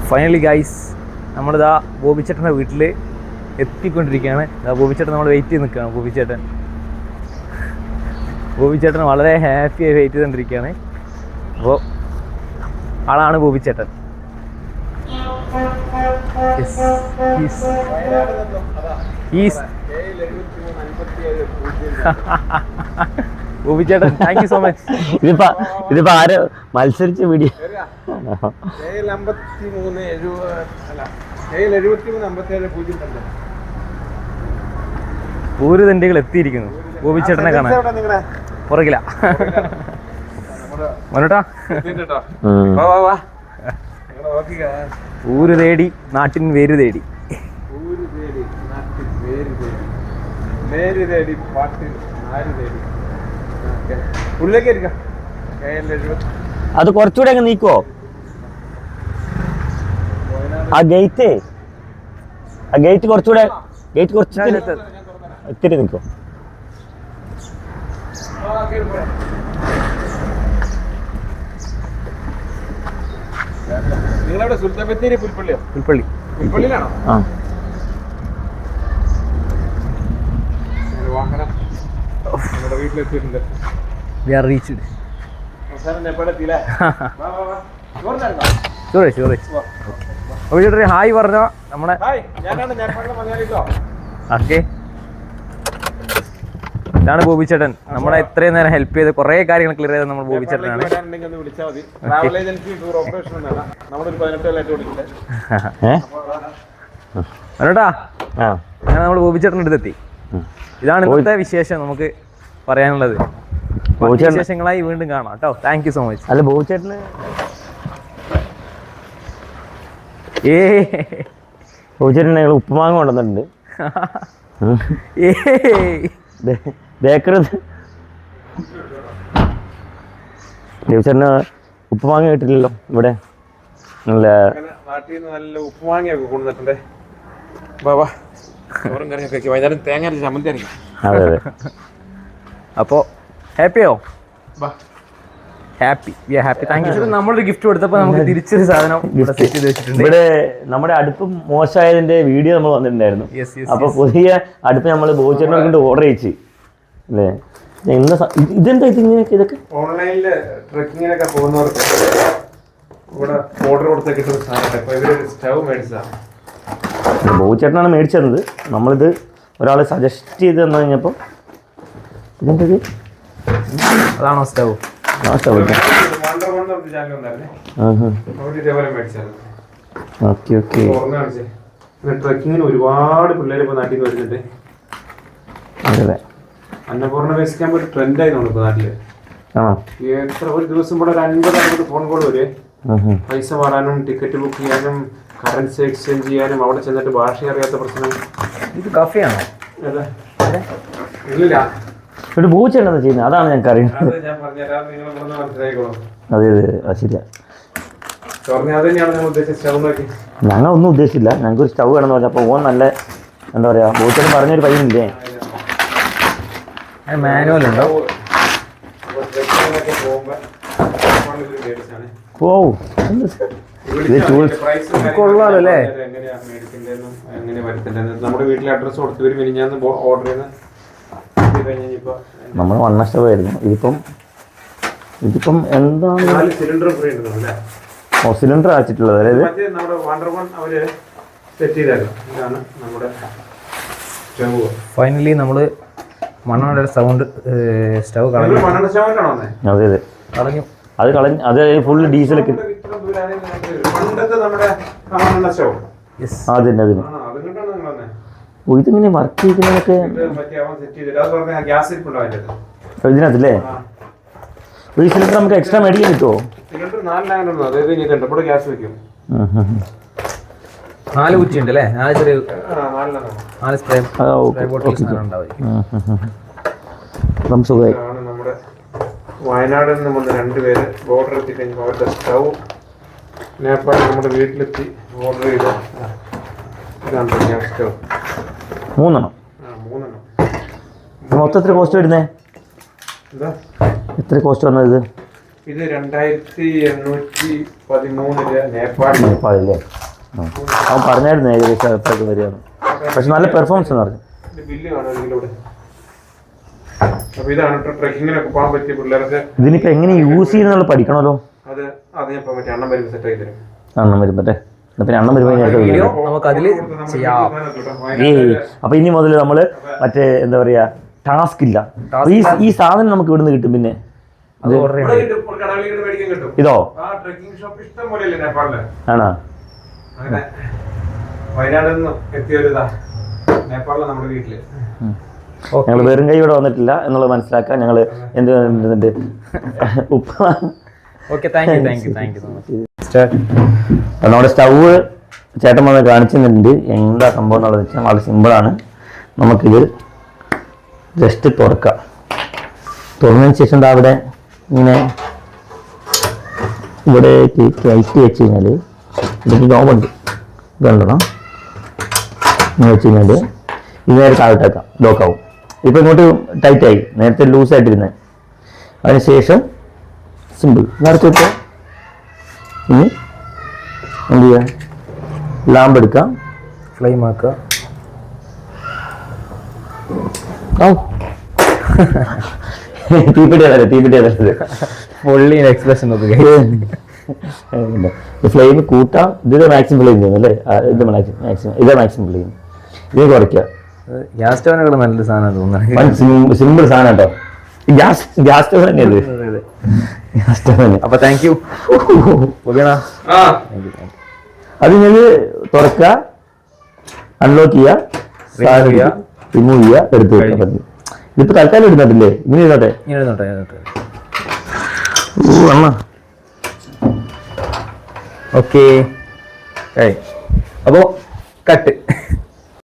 Finally guys നമ്മളിതാ ബോബിച്ചേട്ടൻ്റെ വീട്ടിൽ എത്തിക്കൊണ്ടിരിക്കുകയാണ്. ബോബിച്ചേട്ടൻ നമ്മൾ വെയിറ്റ് ചെയ്ത് നിൽക്കുകയാണ്. ബോബിച്ചേട്ടൻ വളരെ ഹാപ്പിയായി വെയിറ്റ് ചെയ്തുകൊണ്ടിരിക്കുകയാണ്. അപ്പോൾ ആളാണ് ബോബിച്ചേട്ടൻ. ബോബിച്ചേട്ടൻ താങ്ക് യു സോ മച്ച്. ഇതിപ്പോ ആര് മത്സരിച്ച വീഡിയോ? പൂരതണ്ടികൾ എത്തിയിരിക്കുന്നു ബോബിച്ചേട്ടനെ കാണാൻ. പുറകില മനോട്ടാ ഊര് തേടി നാട്ടിൻ വേര് തേടി. അത് കുറച്ചുകൂടെ അങ്ങ് നീക്കുവോ? ആ ഗേറ്റ് കുറച്ചുകൂടെ ഇത്തിരി നിൽക്കോ? നിങ്ങളവിടെ സുൽത്താൻ ബത്തേരി പുൽപ്പള്ളിയിലാണോ? ആ വാഹനം നമ്മുടെ വീട്ടിലെത്തിയിട്ടുണ്ട്. ഹായ് പറഞ്ഞോ നമ്മളെ. ഓക്കെ, ഇതാണ് ബോബിച്ചേട്ടൻ. നമ്മളെ ഇത്രയും നേരം ഹെൽപ്പ് ചെയ്ത് കുറെ കാര്യങ്ങൾ ക്ലിയർ ചെയ്ത് നമ്മൾ ബോബിച്ചേട്ടനാണ്. മനോട്ടാ അങ്ങനെ നമ്മൾ ബോബിച്ചേട്ടൻ്റെ അടുത്തെത്തി. ഇതാണ് ഇന്നത്തെ വിശേഷം നമുക്ക് പറയാനുള്ളത്. വിശേഷങ്ങളായി വീണ്ടും കാണാം കേട്ടോ. Thank you so much. അല്ല ബോബിച്ചേട്ടന് ബോബിച്ചേട്ടൻ ഞങ്ങൾ ഉപ്പുമാങ്ങ കൊണ്ടുവന്നിട്ടുണ്ട്. ബേക്കറി ബോബിച്ചേട്ടന് ഉപ്പുമാങ്ങ കിട്ടില്ലല്ലോ ഇവിടെ. നല്ല നാട്ടിൽ നിന്ന് നല്ല ഉപ്പുമാങ്ങയൊക്കെ കൊണ്ടുവന്നിട്ടുണ്ടേ. ബാബാ ചോറും കറിയൊക്കെ വൈകുന്നേരം തേങ്ങ ചമ്മന്തി അറിയാം. അതെ അതെ. അപ്പോൾ ഹാപ്പിയോ? Happy, thank you. നമ്മളൊരു ഗിഫ്റ്റ് കൊടുത്തപ്പോൾ നമുക്ക് തിരിച്ചൊരു സാധനം ഇവിടെ നമ്മുടെ അടുപ്പ് മോശമായതിന്റെ വീഡിയോ നമ്മൾ വന്നിട്ടുണ്ടായിരുന്നു. അപ്പൊ പുതിയ അടുപ്പ് നമ്മൾ ബോബിച്ചേട്ടനെ കൊണ്ട് ഓർഡർ ചെയ്യിച്ച് അല്ലേ? ഇതെന്താ ഇങ്ങനെയൊക്കെ? ഇതൊക്കെ ഓൺലൈനില് ട്രക്കിങ്ങിനൊക്കെ പോകുന്നവർക്ക് ഇവിടെ ഓർഡർ കൊടുത്ത കിട്ടുന്ന സാധനം സ്റ്റവ് മേടിച്ചതാണ്. ബോബിച്ചേട്ടനാണ് മേടിച്ചത്. നമ്മളിത് ഒരാൾ സജസ്റ്റ് ചെയ്ത് തന്നു കഴിഞ്ഞപ്പോൾ ഇതെന്താ ഇത്? അതാണോ സ്റ്റവ്? Okay okay. ട്രക്കിങ്ങിന് ഒരുപാട് പിള്ളേർ ഇപ്പോൾ നാട്ടിൽ നിന്ന് വരുന്നുണ്ട്. അതെ, അന്നപൂർണ്ണ ബേസ് ക്യാമ്പ് ഒരു ട്രെൻഡായി നമ്മളിപ്പോൾ നാട്ടില്. എത്ര ഒരു ദിവസം ഇവിടെ ഒരു 50-60 ഫോൺ കോൾ വരെ പൈസ മാറാനും ടിക്കറ്റ് ബുക്ക് ചെയ്യാനും കറൻസി എക്സ്ചേഞ്ച് ചെയ്യാനും അവിടെ ചെന്നിട്ട് ഭാഷ അറിയാത്ത പ്രശ്നം. ഇത് കഫയാണോ? ഇല്ല, ഇവിടെ ബോബിച്ചേട്ടൻ ചെയ്യുന്നത് അതാണ് ഞങ്ങൾക്ക് അറിയുന്നത്. ഞാൻ പറഞ്ഞുതരാം, നിങ്ങൾ മനസ്സിലായിക്കോളൂ. അതെ അതെ, അത് ശരിയാ. ഞങ്ങളൊന്നും ഉദ്ദേശിച്ചില്ല. ഞങ്ങൾക്കൊരു സ്റ്റവ് വേണമെന്ന് പറഞ്ഞപ്പോൾ ഓൻ നല്ല എന്താ പറയാ ബോബിച്ചേട്ടൻ പറഞ്ഞൊരു പയ്യനില്ലേ, മാനുവൽ ഉണ്ടോ? ഓ കൊള്ളാലല്ലേ. നമ്മുടെ വീട്ടിലെ അഡ്രസ് കൊടുത്ത് വരും. ഞാൻ ഓർഡർ ചെയ്ത് നമ്മൾ വണ്ണ സ്റ്റവ് ആയിരുന്നു. ഇതിപ്പം എന്താണ് സിലിണ്ടർ ഫ്രീ ഉണ്ടല്ലേ? ഓ, സിലിണ്ടർ അയച്ചിട്ടുള്ളത്. അതായത് നമ്മുടെ വാണ്ടർവൺ അവര് സെറ്റ് ചെയ്തായിരുന്നു. ഇതാണ് നമ്മുടെ സ്റ്റവ്. ഫൈനലി നമ്മള് മണ്ണെണ്ണ സ്റ്റവ് കളഞ്ഞു. അതെ അതെ, കളഞ്ഞു. അത് ഫുള്ള് ഡീസലൊക്കെ അതിന് ഇതിങ്ങനെ വർക്ക് ചെയ്തിനൊക്കെ ഇതിനകത്തല്ലേ? ഒരു സിലിണ്ടർ നമുക്ക് എക്സ്ട്രാ മേടിക്കാൻ കിട്ടുമോ? 4 കുറ്റിയുണ്ട് അല്ലേ? 4 സ്പ്രേ സുഖമായി. നമ്മുടെ വയനാടിൽ നിന്ന് വന്ന് 2 പേര് ഓർഡർ എത്തിക്കഴിഞ്ഞപ്പോൾ അവരുടെ സ്റ്റൗ നേപ്പാൾ നമ്മുടെ വീട്ടിലെത്തി ഓർഡർ ചെയ്ത സ്റ്റൗ 3 മൊത്തം എത്ര കോസ്റ്റ് വരുന്നേ? എത്ര കോസ്റ്റ് വന്നത് ഇത്? ഇത് 2813 നേപ്പാളിലെ അവൻ പറഞ്ഞായിരുന്നു ഏകദേശം അകത്തൊക്കെ വരികയാണ്. പക്ഷെ നല്ല പെർഫോമൻസ് എന്ന് പറഞ്ഞു. ബില്ല് കാണുമെങ്കിൽ ഇവിടെ. അപ്പൊ ഇതാണ് ട്രെക്കിങ്ങിനൊക്കെ പോകാൻ പറ്റിയ പിള്ളേർക്ക്. ഇതിനിപ്പോ എങ്ങനെ യൂസ് ചെയ്യുന്നുള്ള പഠിക്കണമല്ലോ. അത് ഞാൻ ഇപ്പൊ മറ്റേ അണ്ണം വരുമ്പോൾ സെറ്റ് ആയി തരും. അണ്ണം വരുമ്പോ പിന്നെ അണ്ണം വരുമ്പോ നമുക്ക് അതില് ചെയ്യാം. അപ്പൊ ഇനി മുതൽ നമ്മള് മറ്റേ എന്താ പറയാ ടാസ്ക് ഇല്ല. ഈ സാധനം നമുക്ക് ഇവിടുന്ന് കിട്ടും. പിന്നെ ഇതോ ആണോ? വയനാട് എത്തിയൊരിതാ നേപ്പാളിലെ നമ്മുടെ വീട്ടില്. ഞങ്ങൾ വെറും കൈ ഇവിടെ വന്നിട്ടില്ല എന്നുള്ളത് മനസ്സിലാക്കാൻ ഞങ്ങൾ എന്ത് ഉപ്പ നമ്മുടെ സ്റ്റൗവ് ചേട്ടൻ വന്ന് കാണിച്ചിട്ടുണ്ട്. എന്താ സംഭവം എന്നുള്ളത് വെച്ചാൽ വളരെ സിമ്പിളാണ്. നമുക്കിത് ജസ്റ്റ് തുറക്കാം. തുറന്നതിന് ശേഷം എന്താ അവിടെ ഇങ്ങനെ ഇവിടെ കയറ്റി വെച്ച് കഴിഞ്ഞാൽ ഇതിന് നോബുണ്ട്. ഇതുണ്ടോ? ഇങ്ങനെ വെച്ച് കഴിഞ്ഞാൽ ഇത് നേരെ താഴോട്ടേക്കാം. ലോക്കാവും. ഇപ്പം ഇങ്ങോട്ട് ടൈറ്റായി. നേരത്തെ ലൂസായിട്ടിരുന്നത്. അതിനുശേഷം സിമ്പിൾ നടത്തി വെക്കുക. ഇനി എന്ത് ചെയ്യുക? ലാമ്പ് എടുക്കാം. ഫ്ലെയിം ആക്കുക. തീപ്പെട്ടി പൊള്ളി എക്സ്പ്രഷൻ ഫ്ലെയിം കൂട്ടാം. ഇത് മാക്സിമം ഫ്ലെയിം ചെയ്യുന്നു അല്ലേ? ഇത് മാക്സിമം ഇതാ മാക്സിമം ഫ്ലെയിം. ഇത് കുറയ്ക്കുക. ഗ്യാസ് സ്റ്റോവിനൊക്കെ നല്ലൊരു സാധനം തോന്നുന്നു. സിമ്പിൾ സാധനം കേട്ടോ. ഗ്യാസ് സ്റ്റവ് തന്നെയത്. ഗ്യാസ് സ്റ്റവ് തന്നെ. അപ്പൊ താങ്ക് യു. അത് ഞാൻ തുറക്കുക, അൺലോക്ക് ചെയ്യുക, റിമൂവ് ചെയ്യുക, എടുത്ത് വെക്കാൻ പറ്റും. ഇതിപ്പോ തൽക്കാലം എടുത്തിട്ടില്ലേ? ഇങ്ങനെ ഇരുന്നോട്ടെ. ഓക്കെ. അപ്പോ കട്ട്.